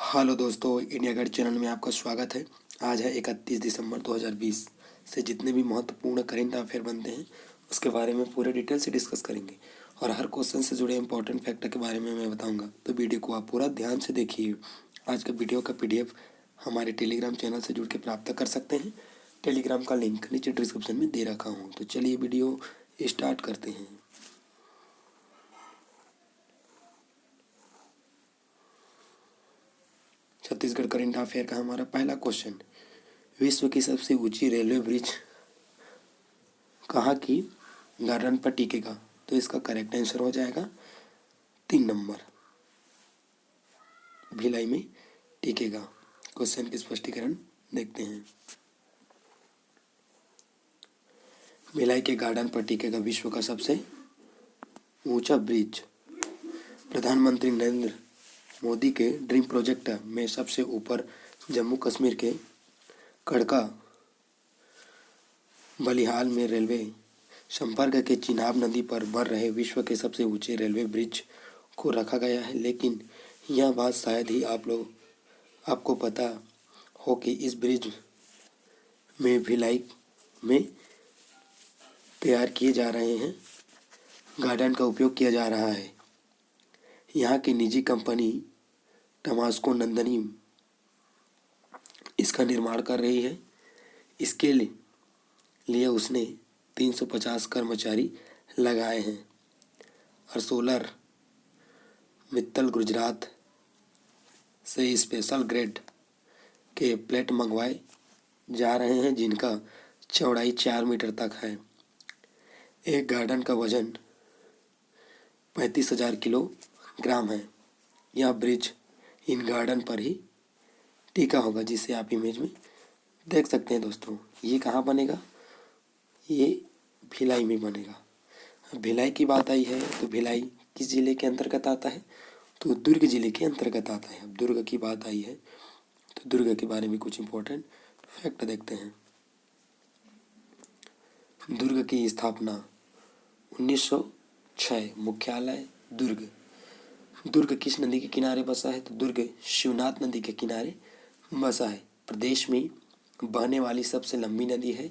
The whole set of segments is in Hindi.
हेलो दोस्तों, इंडिया गाइड चैनल में आपका स्वागत है। आज है 31 दिसंबर 2020 से जितने भी महत्वपूर्ण करेंट अफेयर बनते हैं उसके बारे में पूरे डिटेल से डिस्कस करेंगे और हर क्वेश्चन से जुड़े इंपॉर्टेंट फैक्टर के बारे में मैं बताऊंगा। तो वीडियो को आप पूरा ध्यान से देखिए। आज का वीडियो का PDF हमारे टेलीग्राम चैनल से जुड़ के प्राप्त कर सकते हैं। टेलीग्राम का लिंक नीचे डिस्क्रिप्शन में दे रखा हूँ। तो चलिए वीडियो स्टार्ट करते हैं। छत्तीसगढ़ करेंट अफेयर का हमारा पहला क्वेश्चन, विश्व की सबसे ऊंची रेलवे ब्रिज कहाँ की गार्डन पर टिकेगा? तो इसका करेक्ट आंसर हो जाएगा 3 नंबर, भिलाई में टिकेगा। क्वेश्चन की स्पष्टीकरण देखते हैं। भिलाई के गार्डन पर टिकेगा विश्व का सबसे ऊंचा ब्रिज। प्रधानमंत्री नरेंद्र मोदी के ड्रीम प्रोजेक्ट में सबसे ऊपर जम्मू कश्मीर के कड़का बलिहाल में रेलवे संपर्क के चिनाब नदी पर बन रहे विश्व के सबसे ऊंचे रेलवे ब्रिज को रखा गया है। लेकिन यह बात शायद ही आपको पता हो कि इस ब्रिज में भिलाई में तैयार किए जा रहे हैं गार्डन का उपयोग किया जा रहा है। यहाँ की निजी कंपनी टमास्को नंदनी इसका निर्माण कर रही है। इसके लिए उसने 350 कर्मचारी लगाए हैं और सोलर मित्तल गुजरात से स्पेशल ग्रेड के प्लेट मंगवाए जा रहे हैं जिनका चौड़ाई 4 मीटर तक है। एक गार्डन का वजन 35,000 किलोग्राम है। यह ब्रिज इन गार्डन पर ही टिका होगा, जिसे आप इमेज में देख सकते हैं। दोस्तों, ये कहाँ बनेगा? ये भिलाई में बनेगा। भिलाई की बात आई है तो भिलाई किस जिले के अंतर्गत आता है? तो दुर्ग जिले के अंतर्गत आता है। अब दुर्ग की बात आई है तो दुर्ग के बारे में कुछ इंपॉर्टेंट फैक्ट देखते हैं। दुर्ग की स्थापना 1906, मुख्यालय दुर्ग। दुर्ग किस नदी के किनारे बसा है? तो दुर्ग शिवनाथ नदी के किनारे बसा है। प्रदेश में बहने वाली सबसे लंबी नदी है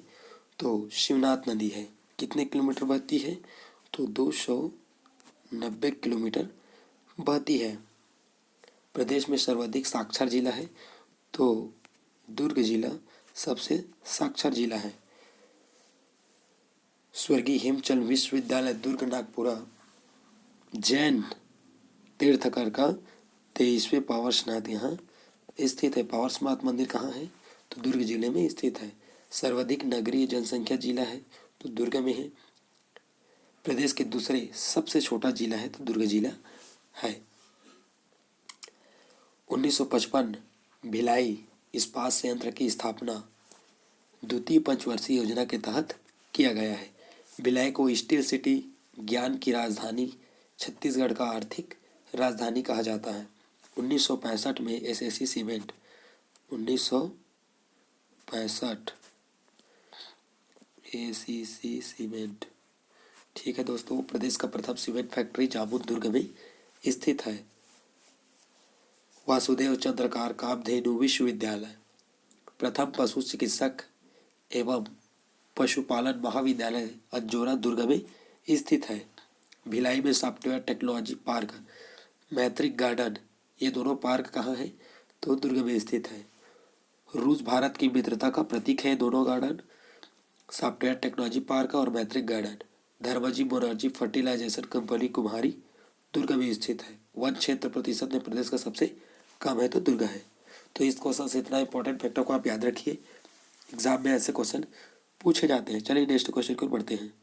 तो शिवनाथ नदी है। कितने किलोमीटर बहती है? तो 290 किलोमीटर बहती है। प्रदेश में सर्वाधिक साक्षर जिला है तो दुर्ग जिला सबसे साक्षर जिला है। स्वर्गीय हेमचंद विश्वविद्यालय दुर्ग नागपुरा जैन तीर्थकर का 23वें पावरस्नाथ यहाँ स्थित है। पावरस्नाथ मंदिर कहाँ है? तो दुर्ग जिले में स्थित है। सर्वाधिक नगरीय जनसंख्या जिला है तो दुर्ग में है। प्रदेश के दूसरे सबसे छोटा जिला है तो दुर्ग जिला है। 1955 भिलाई इस्पात संयंत्र की स्थापना द्वितीय पंचवर्षीय योजना के तहत किया गया है। भिलाई को स्टील सिटी, ज्ञान की राजधानी, छत्तीसगढ़ का आर्थिक राजधानी कहा जाता है। 1965 में एसएससी सीमेंट 1965 एसीसी सीमेंट, ठीक है दोस्तों, प्रदेश का प्रथम सीमेंट फैक्ट्री जामुन दुर्ग में स्थित है। वासुदेव चंद्रकार कामधेनु विश्वविद्यालय प्रथम पशु चिकित्सक एवं पशुपालन महाविद्यालय अंजोरा दुर्ग में स्थित है। भिलाई में सॉफ्टवेयर टेक्नोलॉजी पार्क, मैत्रिक गार्डन, ये दोनों पार्क कहाँ है? तो दुर्ग में स्थित है। रूस भारत की मित्रता का प्रतीक है दोनों गार्डन, सॉफ्टवेयर टेक्नोलॉजी पार्क और मैत्रिक garden. Dharamji Morarji fertilisation company कुम्हारी दुर्ग में स्थित है। वन क्षेत्र प्रतिशत में प्रदेश का सबसे कम है तो दुर्ग है। तो इस क्वेश्चन से इतना इंपॉर्टेंट फैक्टर को आप याद रखिए, एग्जाम में ऐसे क्वेश्चन पूछे जाते हैं। चलिए नेक्स्ट क्वेश्चन को बढ़ते हैं।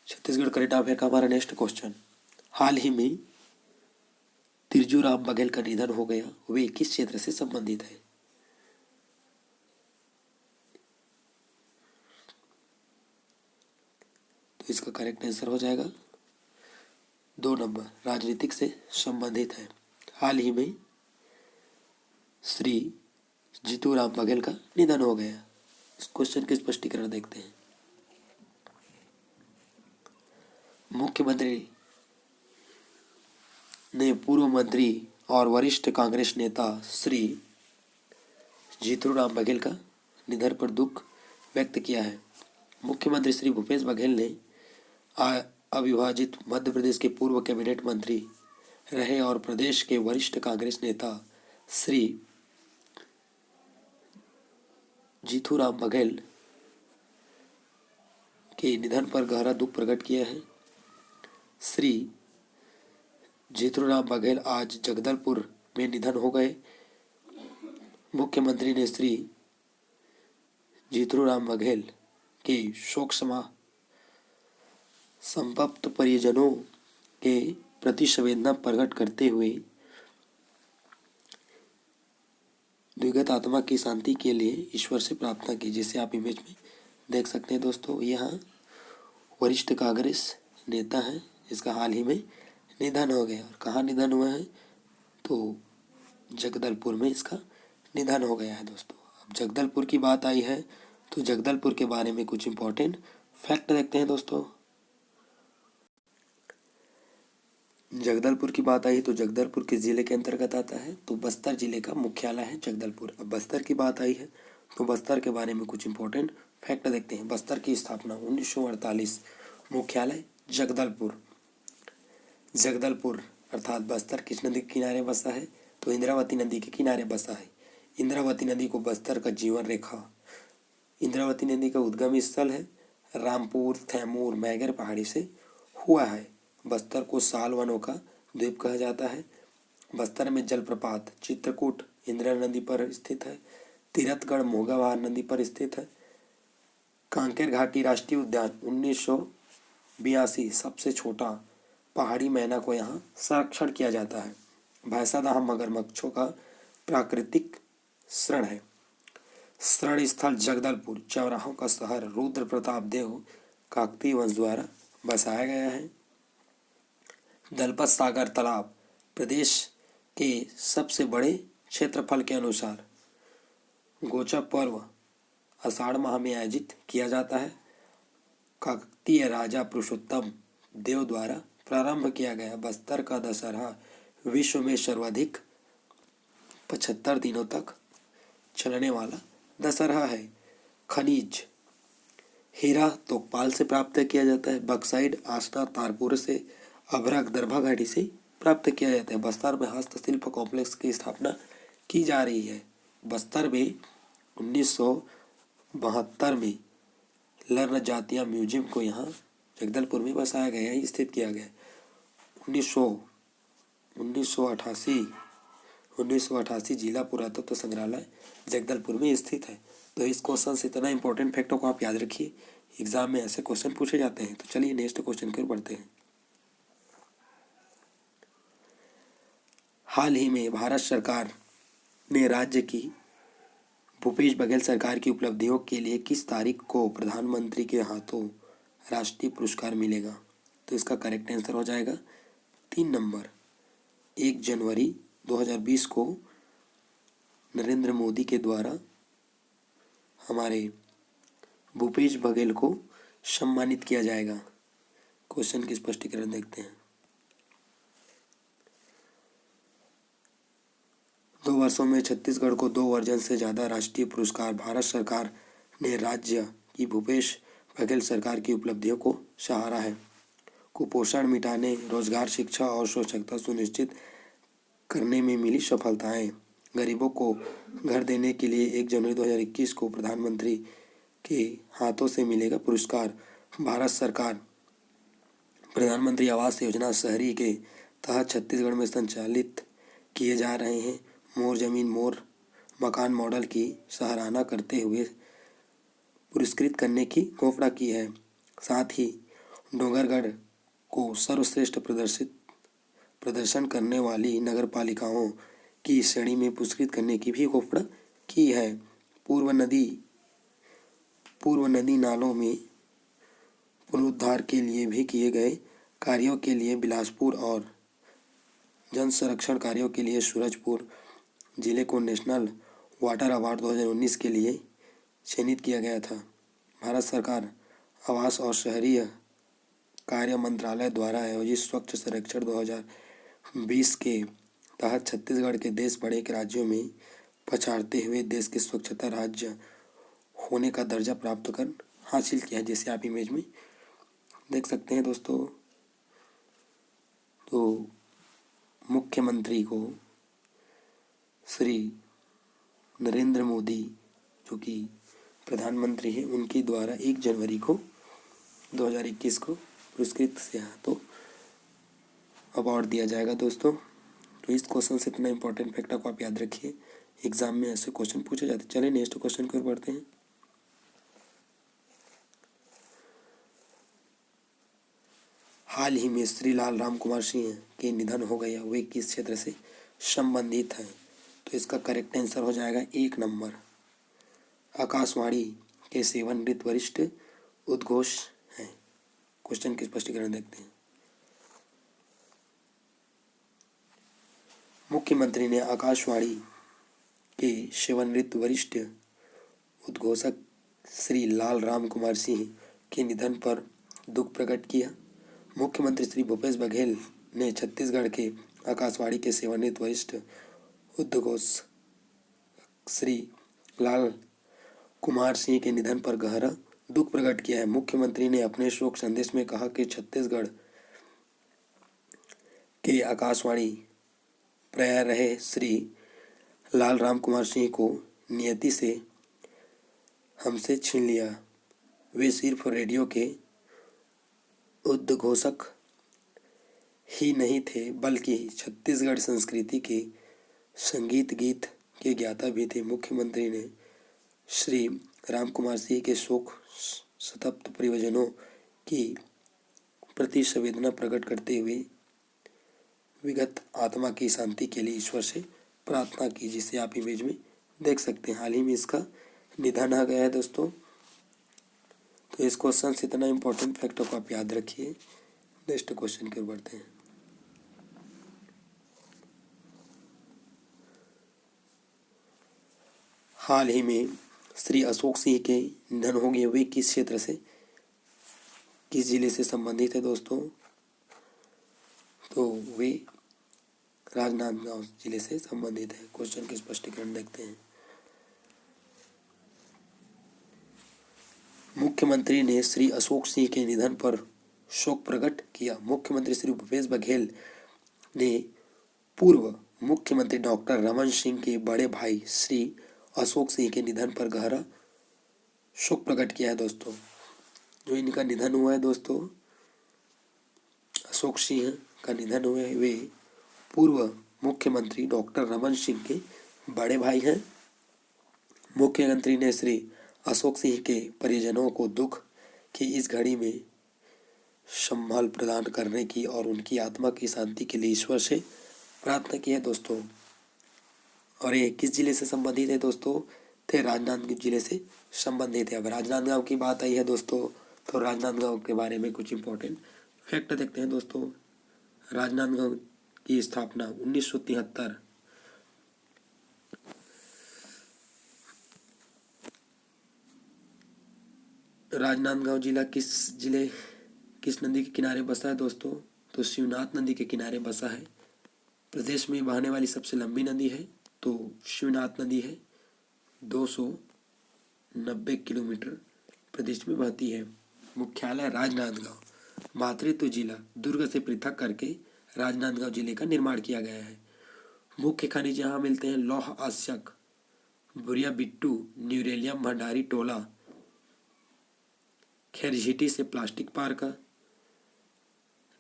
छत्तीसगढ़ करेंट अफेयर का हमारा नेक्स्ट क्वेश्चन, हाल ही में तिरजूराम बघेल का निधन हो गया, वे किस क्षेत्र से संबंधित है? तो इसका करेक्ट आंसर हो जाएगा 2 नंबर, राजनीतिक से संबंधित है। हाल ही में श्री जीतूराम बघेल का निधन हो गया। इस क्वेश्चन के स्पष्टीकरण देखते हैं। मुख्यमंत्री ने पूर्व मंत्री और वरिष्ठ कांग्रेस नेता श्री जीतूराम बघेल का निधन पर दुख व्यक्त किया है। मुख्यमंत्री श्री भूपेश बघेल ने अविभाजित मध्य प्रदेश के पूर्व कैबिनेट मंत्री रहे और प्रदेश के वरिष्ठ कांग्रेस नेता श्री जीतूराम बघेल के निधन पर गहरा दुख प्रकट किया है। श्री जीतूराम बघेल आज जगदलपुर में निधन हो गए। मुख्यमंत्री ने श्री जीतूराम बघेल के शोक संतप्त परिजनों के प्रति संवेदना प्रकट करते हुए दिवंगत आत्मा की शांति के लिए ईश्वर से प्रार्थना की, जिसे आप इमेज में देख सकते हैं दोस्तों। यहाँ वरिष्ठ कांग्रेस नेता है जिसका हाल ही में निधन हो गया। और कहाँ निधन हुआ है तो जगदलपुर में इसका निधन हो गया है दोस्तों। अब जगदलपुर की बात आई है तो जगदलपुर के बारे में कुछ इम्पोर्टेंट फैक्ट देखते हैं दोस्तों। जगदलपुर की बात आई तो जगदलपुर किस जिले के अंतर्गत आता है तो बस्तर जिले का मुख्यालय है जगदलपुर। अब बस्तर की बात आई है तो बस्तर के बारे में कुछ इम्पोर्टेंट फैक्ट देखते हैं। बस्तर की स्थापना 1948, मुख्यालय जगदलपुर। जगदलपुर अर्थात बस्तर किस नदी के किनारे बसा है तो इंद्रावती नदी के किनारे बसा है। इंद्रावती नदी को बस्तर का जीवन रेखा, इंद्रावती नदी का उद्गम स्थल है रामपुर, तैमूर, मैगर पहाड़ी से हुआ है। बस्तर को साल वनों का द्वीप कहा जाता है। बस्तर में जलप्रपात चित्रकूट इंदिरा नदी पर स्थित है। तीरथगढ़ मोगावार नदी पर स्थित है। कांकेर घाटी राष्ट्रीय उद्यान 1982 सबसे छोटा पहाड़ी मैना को यहाँ संरक्षण किया जाता है। भैंसादाह मगरमच्छों का प्राकृतिक शरण है। शरण स्थल जगदलपुर चौराहों का शहर रुद्र प्रताप देव काकतीय वंश द्वारा बसाया गया है। दलपत सागर तालाब प्रदेश के सबसे बड़े क्षेत्रफल के अनुसार गोचा पर्व आषाढ़ माह में आयोजित किया जाता है। काकतीय राजा पुरुषोत्तम देव द्वारा प्रारंभ किया गया बस्तर का दशहरा विश्व में सर्वाधिक 75 दिनों तक चलने वाला दशहरा है। खनिज हीरा तोकपाल से प्राप्त किया जाता है। बक्साइड आसना तारपुर से, अभ्रक दरभा घाटी से प्राप्त किया जाता है। बस्तर में हस्तशिल्प कॉम्प्लेक्स की स्थापना की जा रही है। बस्तर में 1972 में लर्न जातिया म्यूजियम को यहाँ जगदलपुर में बसाया गया है, स्थित किया गया है। 1988 जिला पुरातत्व संग्रहालय जगदलपुर में स्थित है। तो इस क्वेश्चन से इतना इंपॉर्टेंट फैक्टों को आप याद रखिए, एग्जाम में ऐसे क्वेश्चन पूछे जाते हैं। तो चलिए नेक्स्ट क्वेश्चन की ओर बढ़ते हैं। हाल ही में भारत सरकार ने राज्य की भूपेश बघेल सरकार की उपलब्धियों के लिए किस तारीख को प्रधानमंत्री के हाथों राष्ट्रीय पुरस्कार मिलेगा तो इसका करेक्ट आंसर हो जाएगा 3 नंबर 1 जनवरी 2020 को नरेंद्र मोदी के द्वारा हमारे भूपेश बघेल को सम्मानित किया जाएगा। क्वेश्चन की स्पष्टीकरण देखते हैं। 2 वर्षों में छत्तीसगढ़ को 2 वर्जन से ज़्यादा राष्ट्रीय पुरस्कार। भारत सरकार ने राज्य की भूपेश बघेल सरकार की उपलब्धियों को सराहा है। कुपोषण मिटाने, रोजगार, शिक्षा और स्वच्छता सुनिश्चित करने में मिली सफलताएं। गरीबों को घर देने के लिए 1 जनवरी 2021 को प्रधानमंत्री के हाथों से मिलेगा पुरस्कार। भारत सरकार प्रधानमंत्री आवास योजना शहरी के तहत छत्तीसगढ़ में संचालित किए जा रहे हैं मोर जमीन मोर मकान मॉडल की सराहना करते हुए पुरस्कृत करने की घोषणा की है। साथ ही डोंगरगढ़ को सर्वश्रेष्ठ प्रदर्शन करने वाली नगरपालिकाओं की श्रेणी में पुरस्कृत करने की भी घोषणा की है। पूर्व नदी नालों में पुनरुद्धार के लिए भी किए गए कार्यों के लिए बिलासपुर और जन संरक्षण कार्यों के लिए सूरजपुर जिले को नेशनल वाटर अवार्ड 2019 के लिए चयनित किया गया था। भारत सरकार आवास और शहरी कार्य मंत्रालय द्वारा आयोजित स्वच्छ सर्वेक्षण 20 के तहत छत्तीसगढ़ के देश बड़े के राज्यों में पछाड़ते हुए देश के स्वच्छता राज्य होने का दर्जा प्राप्त कर हासिल किया, जैसे आप इमेज में देख सकते हैं दोस्तों। तो मुख्यमंत्री को श्री नरेंद्र मोदी जो कि प्रधानमंत्री हैं, उनके द्वारा 1 जनवरी को 2021 को पुरस्कृत से हाथों अवार्ड दिया जाएगा दोस्तों। तो इस क्वेश्चन से इतना इंपॉर्टेंट फैक्ट को आप याद रखिए, एग्जाम में ऐसे क्वेश्चन पूछे जाते हैं। चलिए नेक्स्ट क्वेश्चन की ओर बढ़ते हैं। हाल ही में श्री लाल राम कुमार सिंह के निधन हो गया, वे किस क्षेत्र से संबंधित हैं? तो इसका करेक्ट आंसर हो जाएगा 1 नंबर, आकाशवाणी के सेवानिवृत्त वरिष्ठ उद्घोष हैं। क्वेश्चन के स्पष्टीकरण देखते हैं। मुख्यमंत्री ने आकाशवाणी के सेवानिवृत्त वरिष्ठ उद्घोषक श्री लाल राम कुमार सिंह के निधन पर दुख प्रकट किया। मुख्यमंत्री श्री भूपेश बघेल ने छत्तीसगढ़ के आकाशवाणी के सेवानिवृत्त वरिष्ठ उद्घोषक श्री लाल कुमार सिंह के निधन पर गहरा दुख प्रकट किया है। मुख्यमंत्री ने अपने शोक संदेश में कहा कि छत्तीसगढ़ के आकाशवाणी प्रयार रहे श्री लाल राम कुमार सिंह को नियति से हमसे छीन लिया। वे सिर्फ रेडियो के उद्घोषक ही नहीं थे, बल्कि छत्तीसगढ़ संस्कृति के संगीत गीत के ज्ञाता भी थे। मुख्यमंत्री ने श्री राम कुमार सिंह के शोक संतप्त परिजनों की प्रति संवेदना प्रकट करते हुए विगत आत्मा की शांति के लिए ईश्वर से प्रार्थना की, जिसे आप इमेज में देख सकते हैं। हाल ही में इसका निधन आ गया है दोस्तों। तो इस क्वेश्चन से इतना इंपॉर्टेंट फैक्ट को आप याद रखिए। नेक्स्ट क्वेश्चन की ओर बढ़ते हैं। हाल ही में श्री अशोक सिंह के निधन हो गए, वे किस क्षेत्र से किस जिले से संबंधित है दोस्तों? तो वे राजनांदगांव जिले से संबंधित है। क्वेश्चन के स्पष्टीकरण देखते हैं। मुख्यमंत्री ने श्री अशोक सिंह के निधन पर शोक प्रकट किया। मुख्यमंत्री श्री भूपेश बघेल ने पूर्व मुख्यमंत्री डॉक्टर रमन सिंह के बड़े भाई श्री अशोक सिंह के निधन पर गहरा शोक प्रकट किया है दोस्तों। जो इनका निधन हुआ है दोस्तों, अशोक सिंह का निधन हुआ है, वे पूर्व मुख्यमंत्री डॉक्टर रमन सिंह के बड़े भाई हैं। मुख्यमंत्री ने श्री अशोक सिंह के परिजनों को दुख की इस घड़ी में संभाल प्रदान करने की और उनकी आत्मा की शांति के लिए ईश्वर से प्रार्थना की है दोस्तों। और ये किस जिले से संबंधित है दोस्तों? थे राजनांदगांव जिले से संबंधित है। अब राजनांदगांव की बात आई है दोस्तों, तो राजनांदगांव के बारे में कुछ इंपॉर्टेंट फैक्ट देखते हैं दोस्तों। राजनांदगांव की स्थापना 1973 राजनांदगांव जिला किस नदी के किनारे बसा है दोस्तों? तो शिवनाथ नदी के किनारे बसा है। प्रदेश में बहने वाली सबसे लंबी नदी है तो शिवनाथ नदी है, 290 किलोमीटर प्रदेश में बहती है। मुख्यालय राजनांदगांव। मातृत्व जिला दुर्ग से पृथक करके राजनांदगांव जिले का निर्माण किया गया है। मुख्य खनिज यहाँ मिलते हैं लौह आस्यक, बुरिया बिट्टू, न्यूरेलियम भंडारी टोला, खैरझीटी से प्लास्टिक पार्क,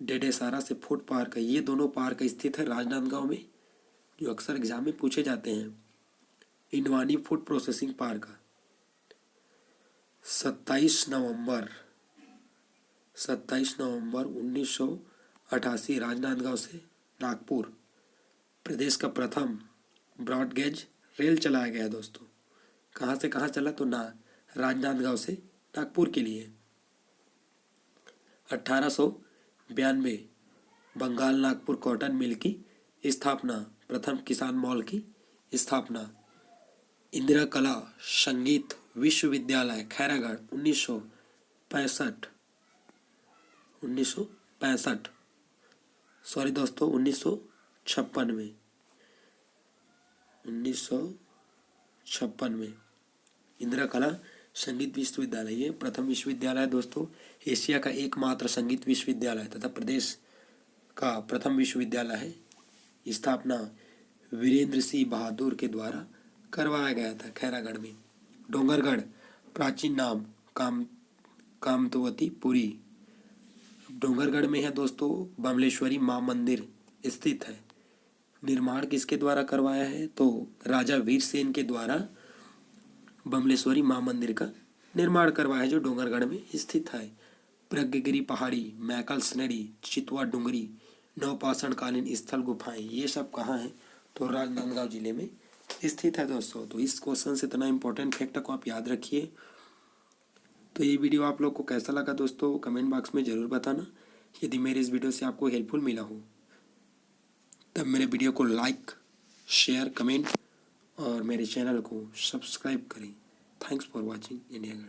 डेडेसारा से फूड पार्क। ये दोनों पार्क स्थित है राजनांदगांव में, जो अक्सर एग्जाम में पूछे जाते हैं। इंडवानी फूड प्रोसेसिंग पार्क 27 नवंबर 1988 राजनांदगांव से नागपुर प्रदेश का प्रथम ब्रॉडगेज रेल चलाया गया दोस्तों। कहाँ से कहाँ चला? तो राजनांदगांव से नागपुर के लिए। 1892 बंगाल नागपुर कॉटन मिल की स्थापना, प्रथम किसान मॉल की स्थापना। इंदिरा कला संगीत विश्वविद्यालय खैरागढ़ 1965 सॉरी दोस्तों 1956 में 1956 में इंदिरा कला संगीत विश्वविद्यालय, ये प्रथम विश्वविद्यालय है दोस्तों, एशिया का एकमात्र संगीत विश्वविद्यालय तथा प्रदेश का प्रथम विश्वविद्यालय है। स्थापना वीरेंद्र सिंह बहादुर के द्वारा करवाया गया था खैरागढ़ में। डोंगरगढ़ प्राचीन नाम कामतवती पुरी डोंगरगढ़ में है दोस्तों। बमलेश्वरी माँ मंदिर स्थित है। निर्माण किसके द्वारा करवाया है, तो राजा वीर सेन के द्वारा बमलेश्वरी माँ मंदिर का निर्माण करवाया है, जो डोंगरगढ़ में स्थित है। प्रज्ञगिरी पहाड़ी, मैकल्स नदी, चितवा डुंगरी, नवपाषाण कालीन स्थल गुफाएं, ये सब कहाँ हैं, तो राजनांदगांव जिले में स्थित है दोस्तों। तो इस क्वेश्चन से इतना इंपॉर्टेंट फैक्ट को आप याद रखिए। तो ये वीडियो आप लोग को कैसा लगा दोस्तों, कमेंट बॉक्स में ज़रूर बताना। यदि मेरे इस वीडियो से आपको हेल्पफुल मिला हो तब मेरे वीडियो को लाइक, शेयर, कमेंट और मेरे चैनल को सब्सक्राइब करें। थैंक्स फॉर वॉचिंग इंडिया गढ़।